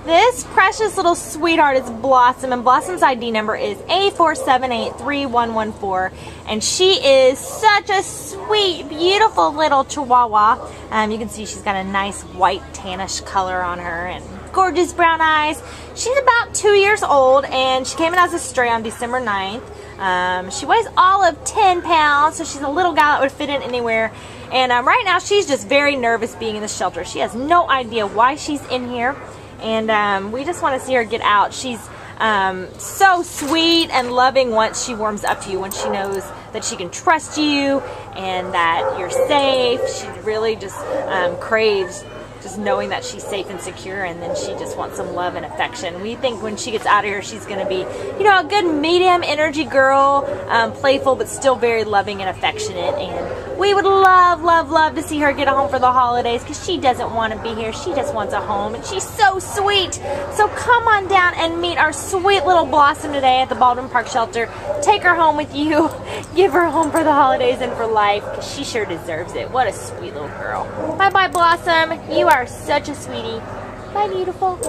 This precious little sweetheart is Blossom, and Blossom's ID number is A4783114, and she is such a sweet, beautiful little Chihuahua. You can see she's got a nice white tannish color on her and gorgeous brown eyes. She's about 2 years old, and she came in as a stray on December 9th. She weighs all of 10 pounds, so she's a little gal that would fit in anywhere. And right now she's just very nervous being in the shelter. She has no idea why she's in here. And we just want to see her get out. She's so sweet and loving once she warms up to you, when she knows that she can trust you and that you're safe. She really just craves just knowing that she's safe and secure, and then she just wants some love and affection. We think when she gets out of here, she's going to be, you know, a good medium energy girl, playful but still very loving and affectionate. And we would love, love, love to see her get a home for the holidays, because she doesn't want to be here. She just wants a home, and she's so sweet. So come on down and meet our sweet little Blossom today at the Baldwin Park Shelter. Take her home with you. Give her a home for the holidays and for life, because she sure deserves it. What a sweet little girl. Bye-bye, Blossom. You are such a sweetie. Bye, beautiful.